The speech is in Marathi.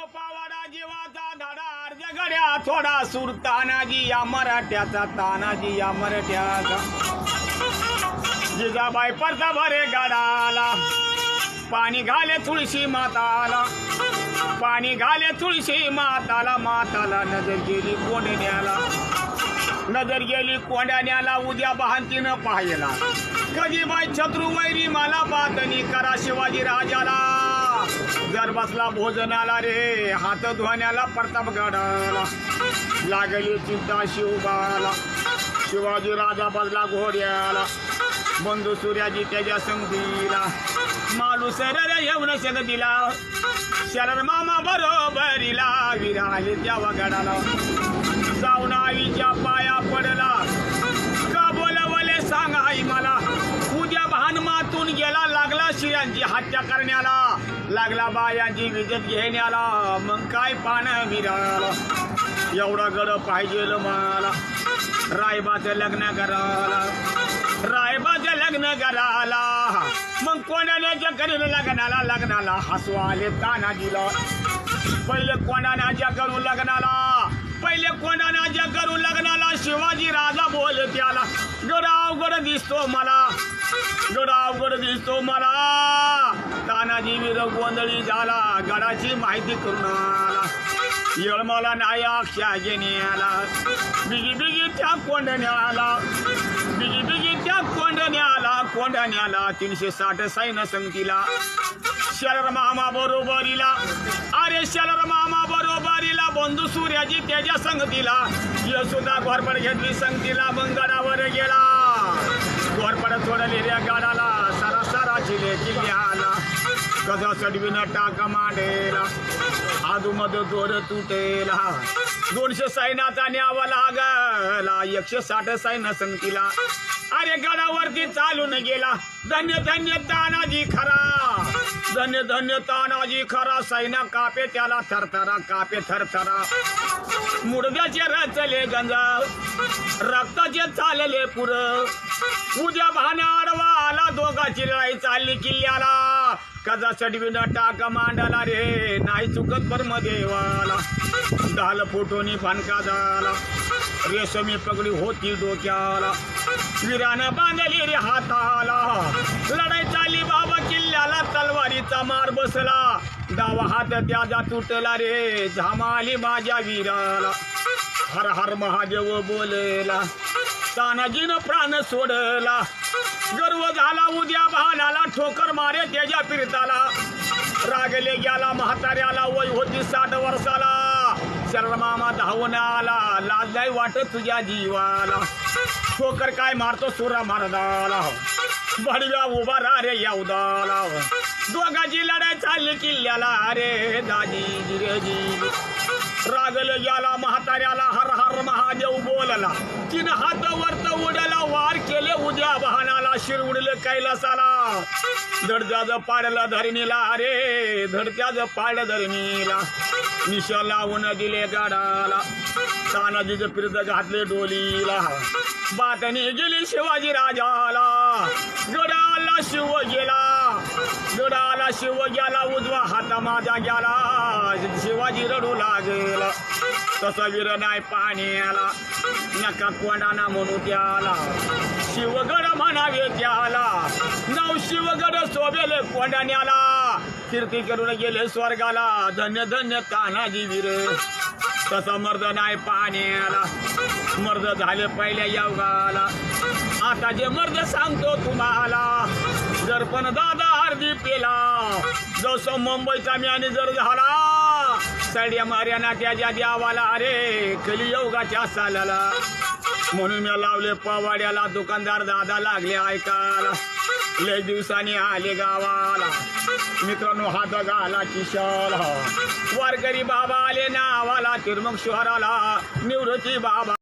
पावाडा जीवाचा धडा अर्ज गड्या थोडा सूर तानाजी या मराठ्याचा तानाजी या मराठ्याचा जिजाबाई परता भरे गडाला पाणी घाले तुळशी माताला पाणी घाले तुळशी माताला माताला नजर गेली कोंडण्याला नजर गेली कोंडण्याला उद्या बहांतीनं पाहिला कधी बाई शत्रू वैरी मला बातनी करा शिवाजी राजाला जर बसला भोजनाला रे हात धुण्याला प्रतापगडाला लागली चिंता शिवबाला शिवाजी राजा बसला घोड्याला बंधू सूर्याजी त्याच्या संगतीला मालू सरर येऊन शेत दिला शरर मामा बरोबरीला विराले त्या वगडाला जाऊन आईच्या पाया पडला का बोलवले सांग आई मला उद्या भानमातून गेला लागला शियांची हत्या करण्याला लागला बायांची विजत घेण्याला मग काय पानं विराला एवढा गड पाहिजे मला रायबाचं लग्न करायला रायबाचं लग्न करायला मग कोणाच्या करीन लग्नाला हसू आले तानाजीला पहिले कोणाच्या करून लग्नाला पहिले कोणाच्या करून लग्नाला शिवाजी राजा बोल त्याला गडावगड दिसतो मला गडावगड दिसतो मला तानाजी वीर गोंधळी झाला गडाची माहिती करून आला येळ मला नाही अक्षा घेण्याला बिगी बिगी त्या कोंडण्याला बिगी बिगी त्या कोंडण्याला 360 सैन्य संगतीला शरर मामा बरोबरीला अरे शरर मामा बरोबरीला बंधू सूर्याजी त्याच्या संगतीला यशोदा घोरपड घेतली संगतीला मग गडावर गेला घोरपड सोडली रे गाडाला सरासराची किल्ल्याला कसा सडवीनं टाका मांडेला आजूमध जोर तुटेला 200 सैन्याचा न्यावा लागला 160 सैन्य संगतीला अरे गडावरती चालून गेला धन्य धन्य तानाजी खरा धन्य धन्य तानाजी खरा सैन्य कापे त्याला थरथरा कापे थरथरा मुडद्याचे रचले गंज रक्ताचे चालले पुर उद्या भाण्या आडवा आला दोघाची लढाई चालली किल्ल्याला कजा चढवीनं टाका मांडाला रे नाही चुकत परमदेवाला ढाल फुटोनी फानका झाला रेशमी पगडी होती डोक्याला वीरानं बांधली रे हाताला लढाई चालली बाबा किल्ल्याला तलवारीचा मार बसला डावा हात त्याचा तुटला रे झामाली माझ्या वीराला हर हर महादेव बोलला तानाजीनं प्राण सोडला गर्व झाला उद्या भानाला ठोकर मारे त्याच्या फिरताला रागले गेला म्हाताऱ्याला वय होती 60 वर्षाला शरण मामा धावून आला लाज नाही वाटत तुझ्या जीवाला ठोकर काय मारतो सुरा मारदाला बडव्या उभा रा रे यवदाला दोघाची लढाई चालली किल्ल्याला रे दाजी गिरजी रागले गेला म्हाताऱ्याला हर हर महादेव बोलला 3 हात वरत उडला वार केले उद्या बहानाला शिर उडले कैलासाला धडजाज पाडला धरणीला रे धडत्याज पाड धरणीला निश लावून दिले गाडाला तानाजीचं फिरत घातले डोलीला बातनी गेली शिवाजी राजाला गडाला शिव गेला उजवा हात माझा गेला शिवाजी रडू लागेला तसा वीर नाही पाण्याला नका कोणाना म्हणू त्याला शिवगड म्हणावे त्याला नाव शिवगड सोबेले कोंडाण्याला कीर्ती करून गेले स्वर्गाला धन्य धन्य तानाजी वीर तसा मर्द नाही पाण्याला मर्द झाले पहिल्या युगाला आता जे मर्द सांगतो तुम्हाला जर पण दादा अर्धी पेला जसं मुंबईचा मॅनेजर झाला सड्या मार्याना त्याच्या द्यावाला अरे कलियुगाच्या सालाला म्हणून मी लावले पवाड्याला दुकानदार दादा लागले ऐकायला लय दिवसांनी आले गावाला मित्रांनो हात घाला किशाला वारकरी बाबा आले नावाला तिरमक शहराला निवृत्ती बाबा